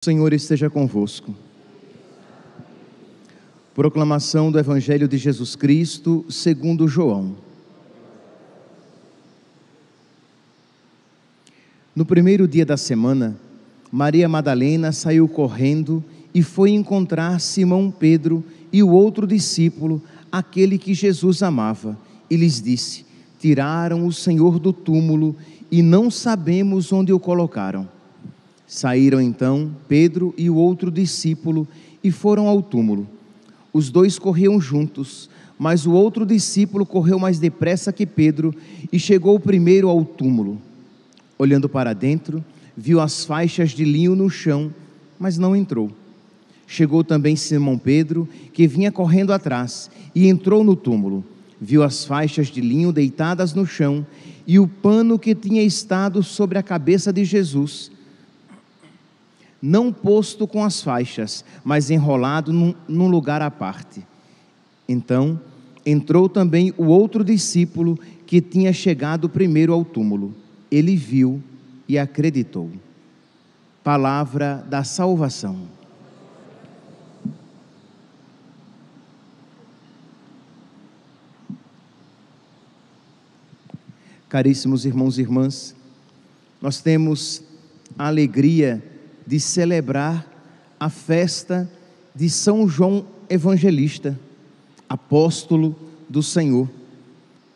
O Senhor esteja convosco. Proclamação do Evangelho de Jesus Cristo segundo João. No primeiro dia da semana, Maria Madalena saiu correndo e foi encontrar Simão Pedro e o outro discípulo, aquele que Jesus amava, e lhes disse: tiraram o Senhor do túmulo e não sabemos onde o colocaram. Saíram então Pedro e o outro discípulo e foram ao túmulo. Os dois corriam juntos, mas o outro discípulo correu mais depressa que Pedro e chegou primeiro ao túmulo. Olhando para dentro, viu as faixas de linho no chão, mas não entrou. Chegou também Simão Pedro, que vinha correndo atrás, e entrou no túmulo. Viu as faixas de linho deitadas no chão e o pano que tinha estado sobre a cabeça de Jesus, não posto com as faixas, mas enrolado num lugar à parte. Então entrou também o outro discípulo que tinha chegado primeiro ao túmulo. Ele viu e acreditou. Palavra da salvação. Caríssimos irmãos e irmãs, nós temos a alegria de celebrar a festa de São João Evangelista, apóstolo do Senhor.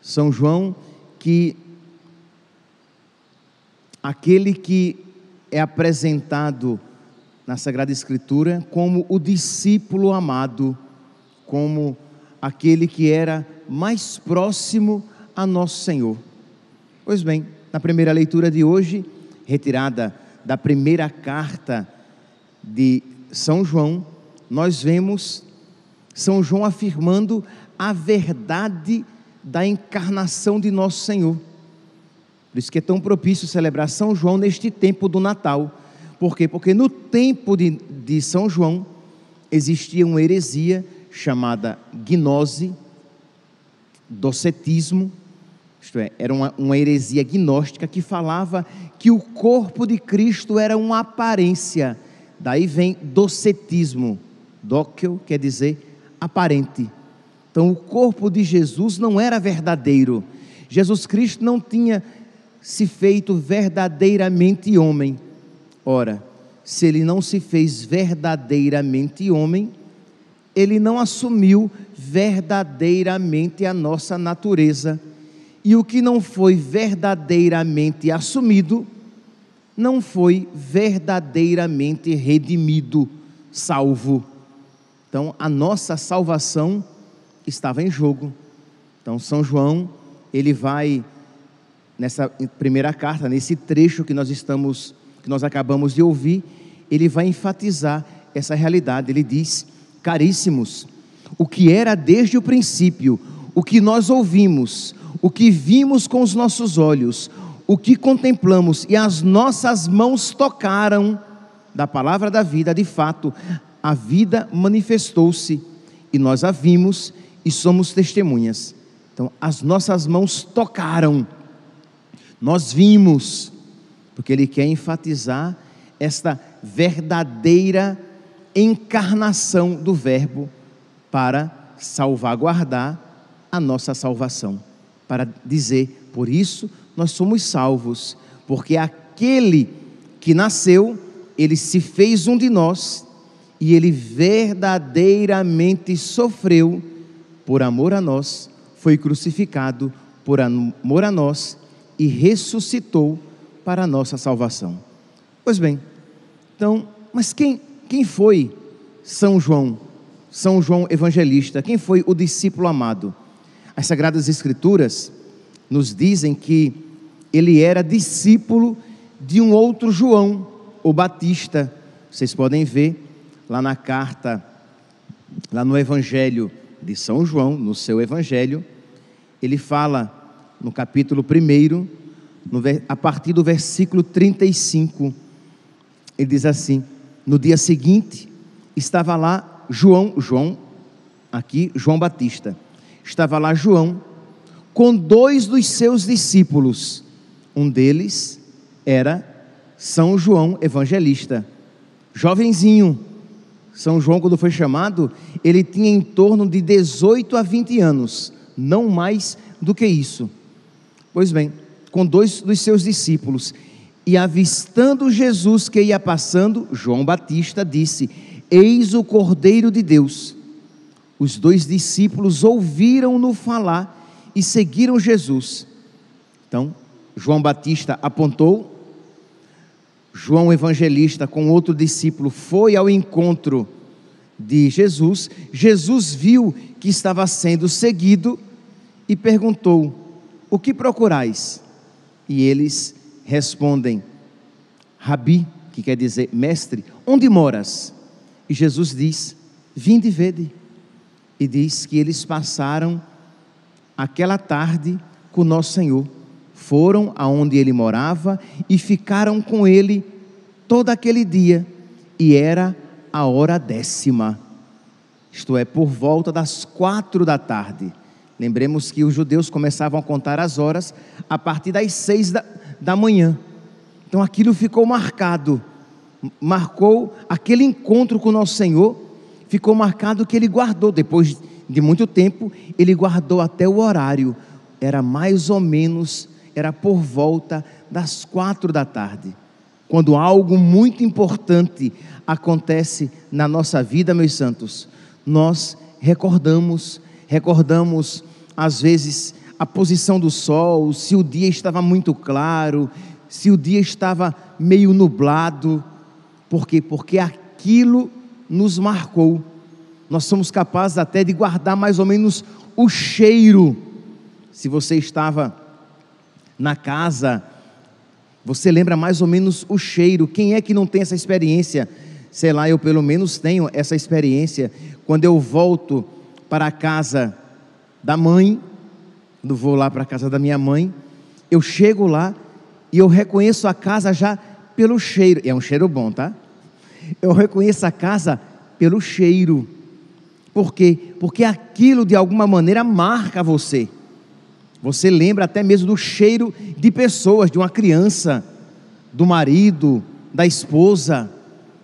São João, aquele que é apresentado na Sagrada Escritura como o discípulo amado, como aquele que era mais próximo a nosso Senhor. Pois bem, na primeira leitura de hoje, retirada da primeira carta de São João, nós vemos São João afirmando a verdade da encarnação de nosso Senhor. Por isso que é tão propício celebrar São João neste tempo do Natal. Por quê? Porque no tempo de São João existia uma heresia chamada gnose, docetismo. Isto é, era uma heresia gnóstica que falava que o corpo de Cristo era uma aparência. Daí vem docetismo. Dóquio quer dizer aparente. Então o corpo de Jesus não era verdadeiro. Jesus Cristo não tinha se feito verdadeiramente homem. Ora, se ele não se fez verdadeiramente homem, ele não assumiu verdadeiramente a nossa natureza. E o que não foi verdadeiramente assumido, não foi verdadeiramente redimido, salvo. Então, a nossa salvação estava em jogo. Então, São João, ele vai, nessa primeira carta, nesse trecho que nós acabamos de ouvir, ele vai enfatizar essa realidade. Ele diz: caríssimos, o que era desde o princípio, o que nós ouvimos, o que vimos com os nossos olhos, o que contemplamos e as nossas mãos tocaram da palavra da vida, de fato, a vida manifestou-se e nós a vimos e somos testemunhas. Então, as nossas mãos tocaram, nós vimos, porque ele quer enfatizar esta verdadeira encarnação do Verbo para salvaguardar a nossa salvação. Para dizer, por isso nós somos salvos, porque aquele que nasceu, ele se fez um de nós, e ele verdadeiramente sofreu por amor a nós, foi crucificado por amor a nós, e ressuscitou para a nossa salvação. Pois bem, então, mas quem foi São João? São João Evangelista, quem foi o discípulo amado? As Sagradas Escrituras nos dizem que ele era discípulo de um outro João, o Batista. Vocês podem ver lá na carta, lá no Evangelho de São João, no seu Evangelho, ele fala no capítulo 1, a partir do versículo 35, ele diz assim: no dia seguinte, estava lá João Batista, estava lá João, com 2 dos seus discípulos. Um deles era São João Evangelista. jovenzinho. São João, quando foi chamado, ele tinha em torno de 18 a 20 anos, não mais do que isso. Pois bem, com 2 dos seus discípulos, e avistando Jesus que ia passando, João Batista disse: eis o Cordeiro de Deus. Os 2 discípulos ouviram-no falar e seguiram Jesus. Então, João Batista apontou, João Evangelista com outro discípulo foi ao encontro de Jesus. Jesus viu que estava sendo seguido e perguntou: o que procurais? E eles respondem: Rabi, que quer dizer mestre, onde moras? E Jesus diz: vinde e vede. E diz que eles passaram aquela tarde com o nosso Senhor, foram aonde ele morava e ficaram com ele todo aquele dia, e era a hora 10ª, isto é, por volta das 4 da tarde. Lembremos que os judeus começavam a contar as horas a partir das 6 da manhã. Então aquilo ficou marcado, marcou aquele encontro com o nosso Senhor, ficou marcado que ele guardou, depois de muito tempo, ele guardou até o horário, era mais ou menos, era por volta das 4 da tarde, quando algo muito importante acontece na nossa vida, meus santos, nós recordamos às vezes a posição do sol, se o dia estava muito claro, se o dia estava meio nublado. Por quê? Porque aquilo nos marcou. Nós somos capazes até de guardar mais ou menos o cheiro. Se você estava na casa, você lembra mais ou menos o cheiro. Quem é que não tem essa experiência? Sei lá, eu pelo menos tenho essa experiência. Quando eu volto para a casa da mãe, quando vou lá para a casa da minha mãe, eu chego lá e eu reconheço a casa já pelo cheiro. É um cheiro bom, tá? Eu reconheço a casa pelo cheiro. Por quê? Porque aquilo de alguma maneira marca você. Você lembra até mesmo do cheiro de pessoas, de uma criança, do marido, da esposa.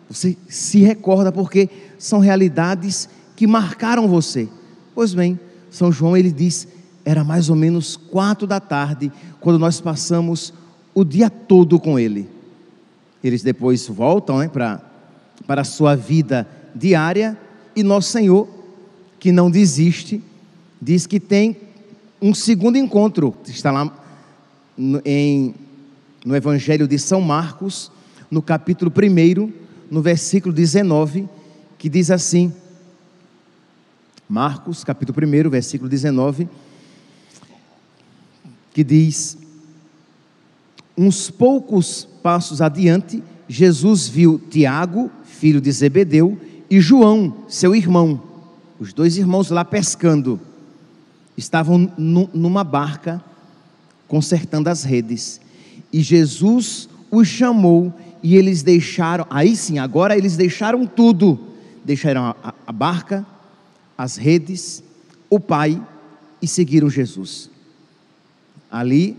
Você se recorda porque são realidades que marcaram você. Pois bem, São João ele diz, era mais ou menos 4 da tarde, quando nós passamos o dia todo com ele. Eles depois voltam, né, para a sua vida diária, e nosso Senhor, que não desiste, diz que tem um segundo encontro. Está lá no Evangelho de São Marcos, no capítulo 1, no versículo 19, que diz assim, Marcos, capítulo 1, versículo 19, que diz: uns poucos passos adiante, Jesus viu Tiago, filho de Zebedeu, e João, seu irmão, os 2 irmãos lá pescando, estavam numa barca, consertando as redes, e Jesus os chamou, e eles deixaram, aí sim, agora eles deixaram tudo, deixaram a barca, as redes, o Pai, e seguiram Jesus. Ali,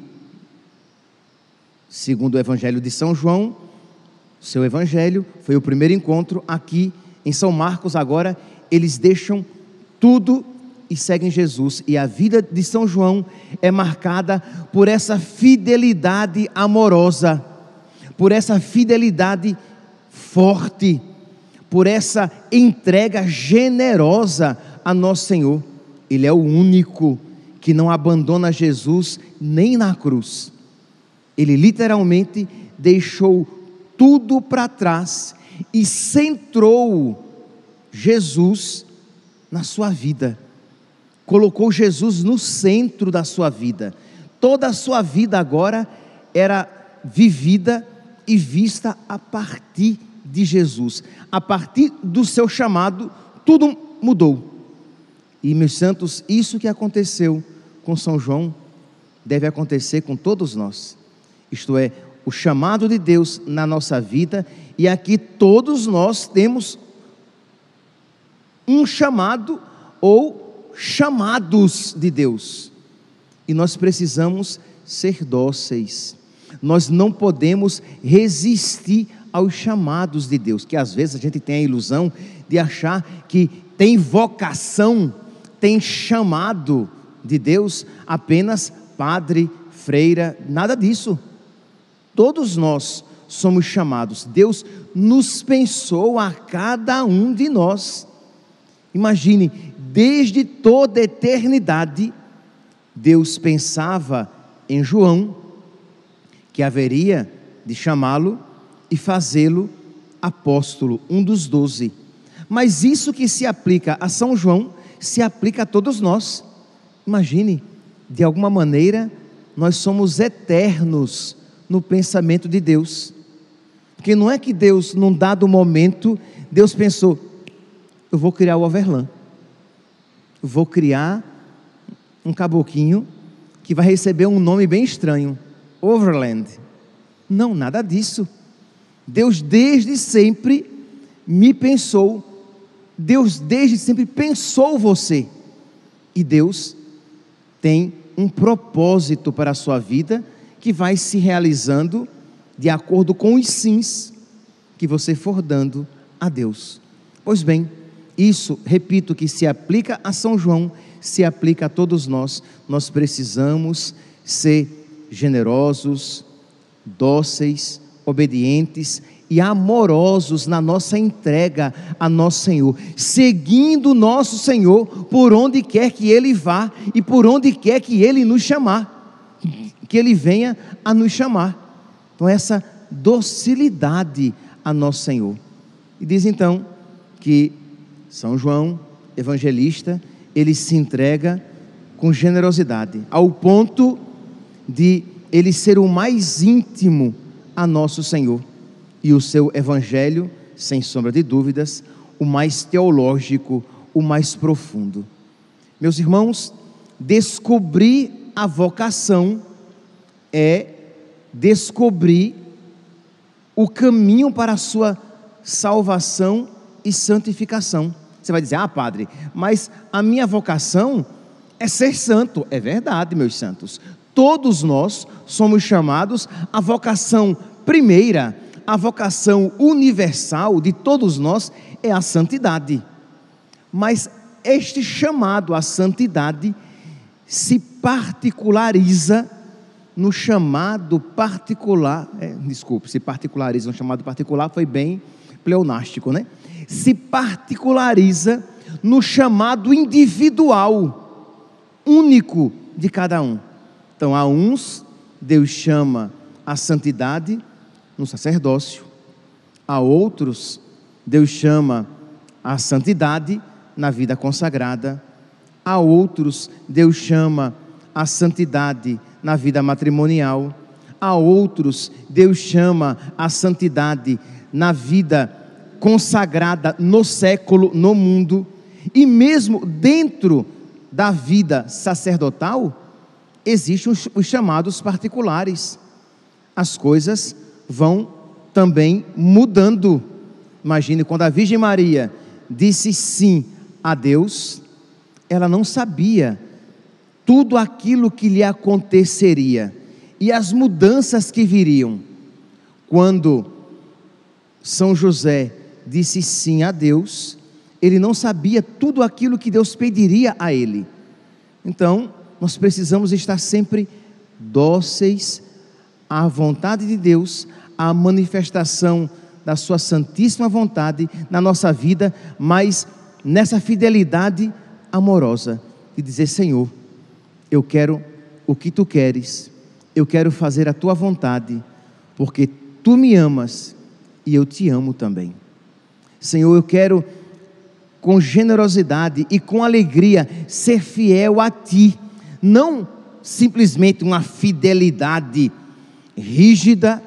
segundo o Evangelho de São João, seu Evangelho, foi o primeiro encontro. Aqui em São Marcos agora, eles deixam tudo e seguem Jesus, e a vida de São João é marcada por essa fidelidade amorosa, por essa fidelidade forte, por essa entrega generosa a nosso Senhor. Ele é o único que não abandona Jesus nem na cruz. Ele literalmente deixou tudo para trás e centrou Jesus na sua vida, colocou Jesus no centro da sua vida. Toda a sua vida agora era vivida e vista a partir de Jesus. A partir do seu chamado, tudo mudou. E, meus santos, isso que aconteceu com São João deve acontecer com todos nós. Isto é, o chamado de Deus na nossa vida, e aqui todos nós temos um chamado ou chamados de Deus, e nós precisamos ser dóceis. Nós não podemos resistir aos chamados de Deus, que às vezes a gente tem a ilusão de achar que tem vocação, tem chamado de Deus apenas padre, freira, nada disso. Todos nós somos chamados. Deus nos pensou a cada um de nós. Imagine, desde toda a eternidade, Deus pensava em João, que haveria de chamá-lo e fazê-lo apóstolo, um dos 12. Mas isso que se aplica a São João, se aplica a todos nós. Imagine, de alguma maneira, nós somos eternos no pensamento de Deus. Porque não é que Deus, num dado momento, Deus pensou, eu vou criar o Overlan, vou criar um caboclinho que vai receber um nome bem estranho, Overland. Não, nada disso. Deus desde sempre me pensou, Deus desde sempre pensou você, e Deus tem um propósito para a sua vida, que vai se realizando de acordo com os sims que você for dando a Deus. Pois bem, isso, repito, que se aplica a São João, se aplica a todos nós. Nós precisamos ser generosos, dóceis, obedientes e amorosos na nossa entrega a nosso Senhor, seguindo nosso Senhor por onde quer que Ele vá e por onde quer que Ele nos chamar, que Ele venha a nos chamar. Então essa docilidade a nosso Senhor. E diz então que São João, evangelista, ele se entrega com generosidade, ao ponto de ele ser o mais íntimo a nosso Senhor, e o seu evangelho, sem sombra de dúvidas, o mais teológico, o mais profundo. Meus irmãos, descobrir a vocação é descobrir o caminho para a sua salvação e santificação. Você vai dizer, padre, mas a minha vocação é ser santo. É verdade, meus santos. Todos nós somos chamados à vocação primeira, a vocação universal de todos nós é a santidade. Mas este chamado à santidade se particulariza no chamado particular, se particulariza no chamado particular, foi bem pleonástico, né? Se particulariza no chamado individual, único de cada um. Então, a uns, Deus chama a santidade no sacerdócio, a outros, Deus chama a santidade na vida consagrada, a outros, Deus chama a santidade na vida matrimonial, a outros, Deus chama a santidade na vida consagrada no século, no mundo, e mesmo dentro da vida sacerdotal, existem os chamados particulares. As coisas vão também mudando. Imagine, quando a Virgem Maria disse sim a Deus, ela não sabia tudo aquilo que lhe aconteceria e as mudanças que viriam. Quando São José disse sim a Deus, ele não sabia tudo aquilo que Deus pediria a ele. Então, nós precisamos estar sempre dóceis à vontade de Deus, à manifestação da sua santíssima vontade na nossa vida, mas nessa fidelidade amorosa, de dizer, Senhor, eu quero o que Tu queres, eu quero fazer a Tua vontade, porque Tu me amas e eu Te amo também. Senhor, eu quero com generosidade e com alegria ser fiel a Ti, não simplesmente uma fidelidade rígida,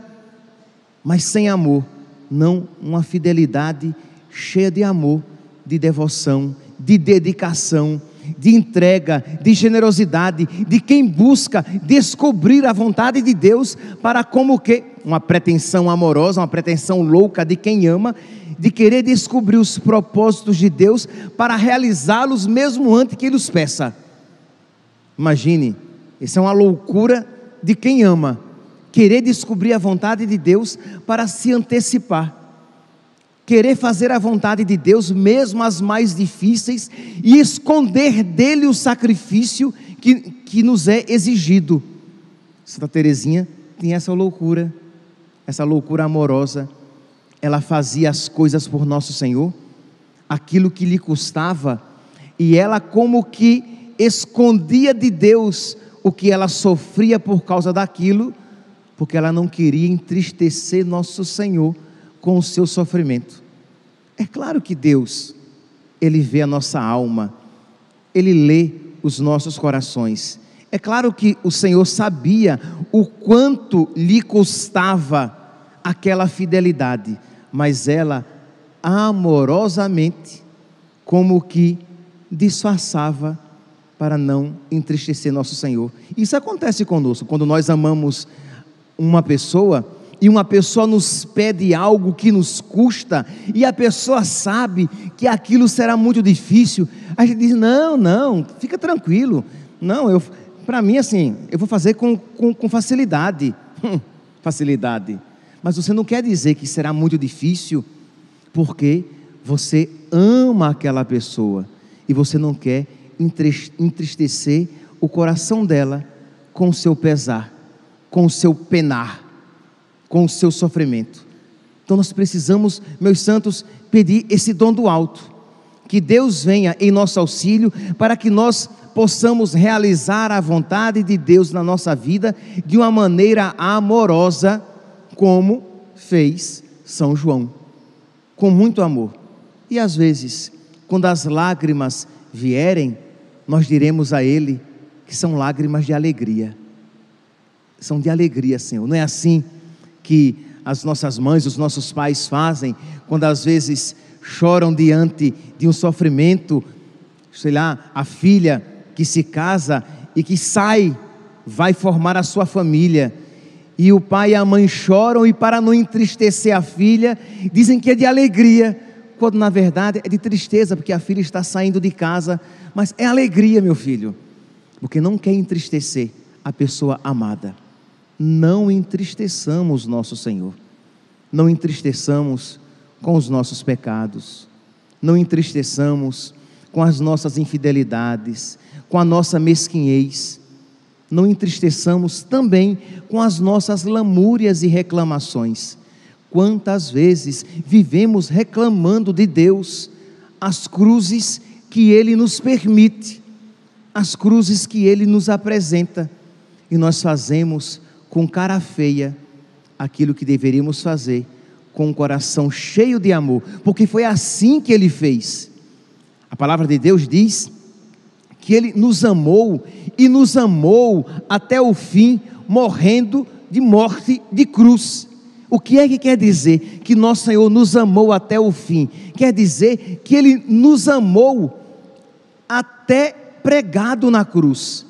mas sem amor, não uma fidelidade cheia de amor, de devoção, de dedicação, de entrega, de generosidade, de quem busca descobrir a vontade de Deus para como que, uma pretensão amorosa, uma pretensão louca de quem ama, de querer descobrir os propósitos de Deus para realizá-los mesmo antes que Ele os peça. Imagine, isso é uma loucura de quem ama, querer descobrir a vontade de Deus para se antecipar, querer fazer a vontade de Deus, mesmo as mais difíceis, e esconder dele o sacrifício que nos é exigido. Santa Teresinha tinha essa loucura amorosa. Ela fazia as coisas por nosso Senhor, aquilo que lhe custava, e ela como que escondia de Deus o que ela sofria por causa daquilo, porque ela não queria entristecer nosso Senhor com o seu sofrimento. É claro que Deus, Ele vê a nossa alma, Ele lê os nossos corações. É claro que o Senhor sabia o quanto lhe custava aquela fidelidade, mas ela amorosamente, como que disfarçava para não entristecer nosso Senhor. Isso acontece conosco, quando nós amamos uma pessoa, e uma pessoa nos pede algo que nos custa, e a pessoa sabe que aquilo será muito difícil, a gente diz, não, fica tranquilo, não, para mim assim, eu vou fazer com facilidade, facilidade, mas você não quer dizer que será muito difícil, porque você ama aquela pessoa, e você não quer entristecer o coração dela com o seu pesar, com o seu penar, com o seu sofrimento. Então nós precisamos, meus santos, pedir esse dom do alto, que Deus venha em nosso auxílio, para que nós possamos realizar a vontade de Deus na nossa vida, de uma maneira amorosa, como fez São João, com muito amor. E às vezes, quando as lágrimas vierem, nós diremos a Ele que são lágrimas de alegria, são de alegria, Senhor. Não é assim que as nossas mães, os nossos pais fazem, quando às vezes choram diante de um sofrimento, sei lá, a filha que se casa e que vai formar a sua família, e o pai e a mãe choram, e para não entristecer a filha, dizem que é de alegria, quando na verdade é de tristeza, porque a filha está saindo de casa, mas é alegria, meu filho, porque não quer entristecer a pessoa amada. Não entristeçamos nosso Senhor, não entristeçamos com os nossos pecados, não entristeçamos com as nossas infidelidades, com a nossa mesquinhez, não entristeçamos também com as nossas lamúrias e reclamações. Quantas vezes vivemos reclamando de Deus as cruzes que Ele nos permite, as cruzes que Ele nos apresenta, e nós fazemos com cara feia aquilo que deveríamos fazer com um coração cheio de amor, porque foi assim que Ele fez. A palavra de Deus diz que Ele nos amou, e nos amou até o fim, morrendo de morte de cruz. O que é que quer dizer que nosso Senhor nos amou até o fim? Quer dizer que Ele nos amou até pregado na cruz.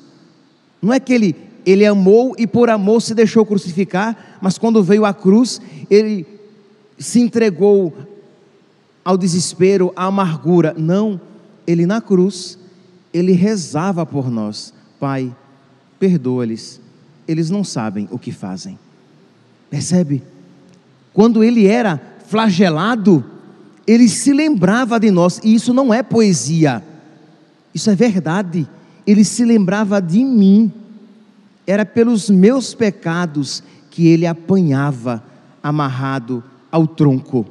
Não é que Ele amou e por amor se deixou crucificar, mas quando veio a cruz, Ele se entregou ao desespero, à amargura. Não, Ele na cruz, Ele rezava por nós: Pai, perdoa-lhes, eles não sabem o que fazem. Percebe? Quando Ele era flagelado, Ele se lembrava de nós, e isso não é poesia, isso é verdade. Ele se lembrava de mim, era pelos meus pecados que Ele apanhava amarrado ao tronco.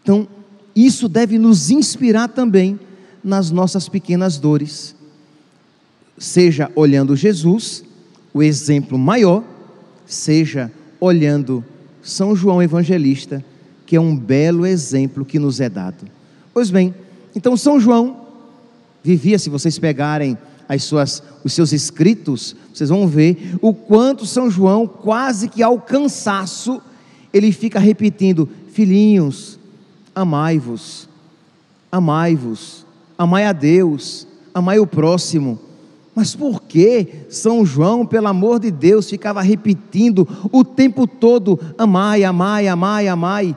Então isso deve nos inspirar também nas nossas pequenas dores, seja olhando Jesus, o exemplo maior, seja olhando São João Evangelista, que é um belo exemplo que nos é dado. Pois bem, então São João vivia, se vocês pegarem os seus escritos, vocês vão ver o quanto São João, quase que ao cansaço, ele fica repetindo: filhinhos, amai-vos, amai-vos, amai a Deus, amai o próximo. Mas por que São João, pelo amor de Deus, ficava repetindo o tempo todo: amai, amai, amai, amai?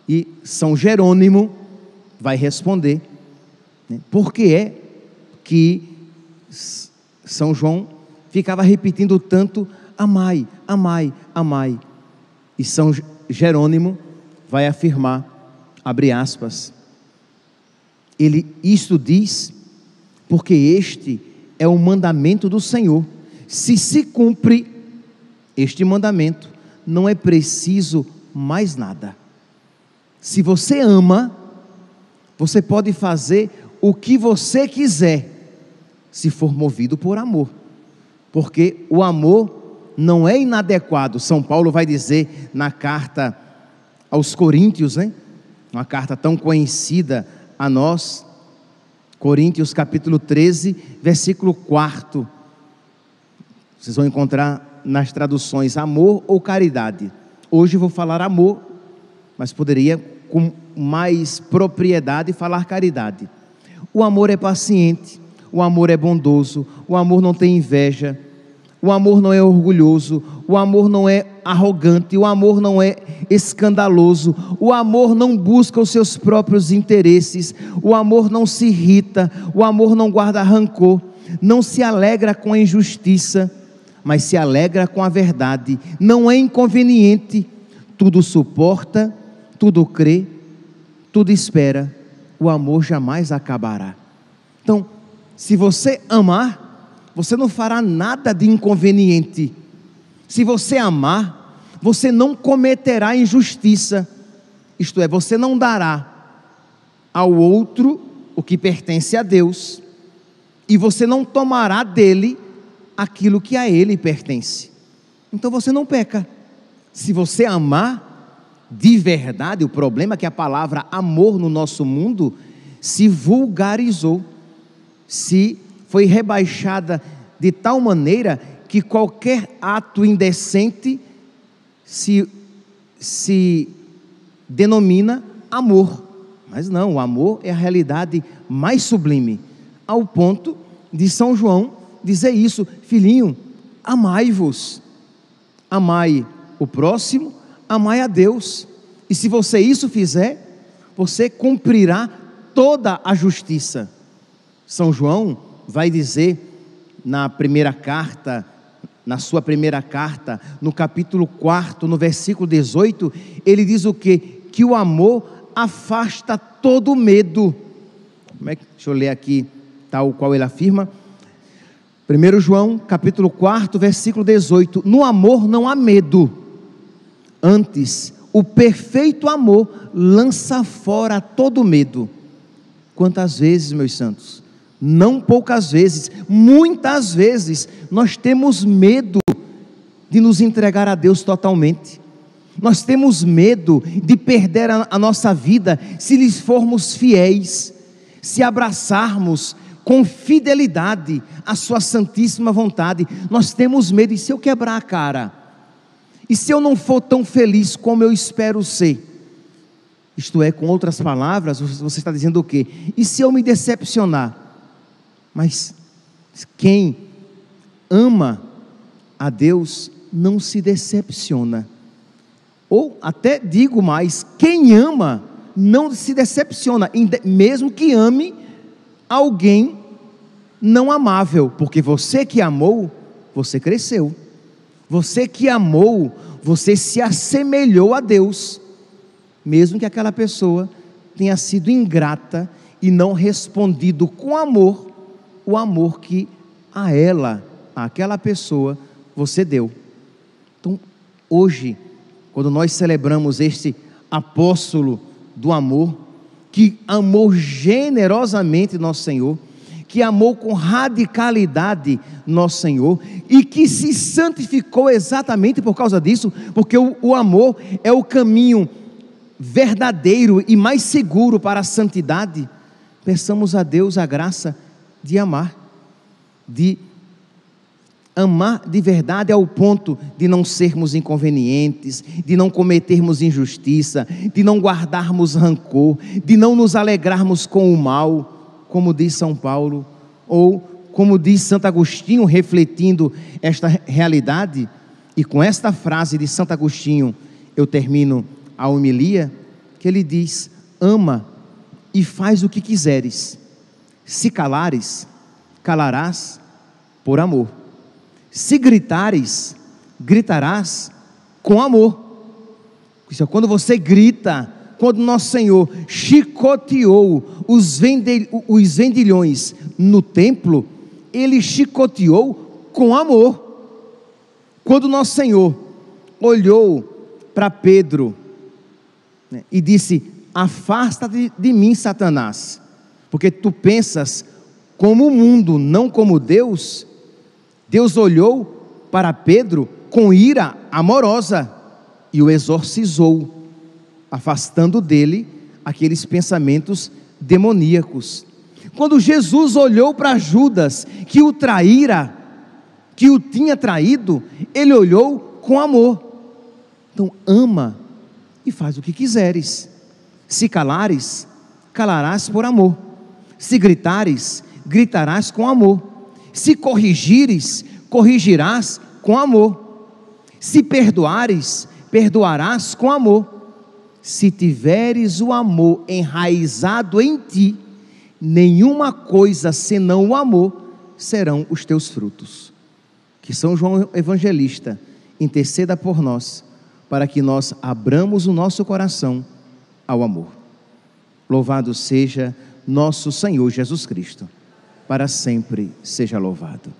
E São Jerônimo vai responder, né, por que é que São João ficava repetindo tanto: amai, amai, amai. E São Jerônimo vai afirmar, abre aspas, isto diz, porque este é o mandamento do Senhor. Se cumpre este mandamento, não é preciso mais nada. Se você ama, você pode fazer o que você quiser, se for movido por amor, porque o amor não é inadequado. São Paulo vai dizer na carta aos Coríntios, né? Uma carta tão conhecida a nós, Coríntios capítulo 13, versículo 4, vocês vão encontrar nas traduções amor ou caridade. Hoje eu vou falar amor, mas poderia com mais propriedade falar caridade. O amor é paciente, o amor é bondoso, o amor não tem inveja, o amor não é orgulhoso, o amor não é arrogante, o amor não é escandaloso, o amor não busca os seus próprios interesses, o amor não se irrita, o amor não guarda rancor, não se alegra com a injustiça, mas se alegra com a verdade, não é inconveniente, tudo suporta, tudo crê, tudo espera, o amor jamais acabará. Então, se você amar, você não fará nada de inconveniente. Se você amar, você não cometerá injustiça, isto é, você não dará ao outro o que pertence a Deus, e você não tomará dele aquilo que a ele pertence. Então você não peca. Se você amar de verdade, o problema é que a palavra amor no nosso mundo se vulgarizou, se foi rebaixada de tal maneira que qualquer ato indecente se denomina amor. Mas não, o amor é a realidade mais sublime, ao ponto de São João dizer isso: filhinho, amai-vos, amai o próximo, amai a Deus, e se você isso fizer, você cumprirá toda a justiça. São João vai dizer na sua primeira carta, no capítulo 4, no versículo 18, ele diz o quê? Que o amor afasta todo medo. Deixa eu ler aqui, tal qual ele afirma. 1 João, capítulo 4, versículo 18, no amor não há medo, antes, o perfeito amor lança fora todo medo. Quantas vezes, meus santos, não poucas vezes, muitas vezes, nós temos medo de nos entregar a Deus totalmente, nós temos medo de perder a nossa vida, se lhes formos fiéis, se abraçarmos com fidelidade a sua santíssima vontade. Nós temos medo, e se eu quebrar a cara? E se eu não for tão feliz como eu espero ser? Isto é, com outras palavras, você está dizendo o quê? E se eu me decepcionar? Mas quem ama a Deus não se decepciona. Ou até digo mais, quem ama não se decepciona, mesmo que ame alguém não amável, porque você que amou, você cresceu. Você que amou, você se assemelhou a Deus, mesmo que aquela pessoa tenha sido ingrata e não respondido com amor, o amor que a ela, àquela pessoa, você deu. Então, hoje, quando nós celebramos este apóstolo do amor, que amou generosamente nosso Senhor, que amou com radicalidade nosso Senhor, e que se santificou exatamente por causa disso, porque o amor é o caminho verdadeiro e mais seguro para a santidade. Peçamos a Deus a graça de amar de verdade, ao ponto de não sermos inconvenientes, de não cometermos injustiça, de não guardarmos rancor, de não nos alegrarmos com o mal, como diz São Paulo, ou como diz Santo Agostinho, refletindo esta realidade. E com esta frase de Santo Agostinho eu termino a homilia, que ele diz: ama e faz o que quiseres, se calares, calarás por amor, se gritares, gritarás com amor. Quando você grita, quando nosso Senhor chicoteou os vendilhões no templo, Ele chicoteou com amor. Quando nosso Senhor olhou para Pedro, né, e disse: afasta-te de mim, Satanás, porque tu pensas como o mundo, não como Deus. Deus olhou para Pedro com ira amorosa e o exorcizou, afastando dele aqueles pensamentos demoníacos. Quando Jesus olhou para Judas, que o traíra, que o tinha traído, ele olhou com amor. Então ama e faz o que quiseres. Se calares, calarás por amor. Se gritares, gritarás com amor. Se corrigires, corrigirás com amor. Se perdoares, perdoarás com amor. Se tiveres o amor enraizado em ti, nenhuma coisa senão o amor serão os teus frutos. Que São João Evangelista interceda por nós, para que nós abramos o nosso coração ao amor. Louvado seja nosso Senhor Jesus Cristo, para sempre seja louvado.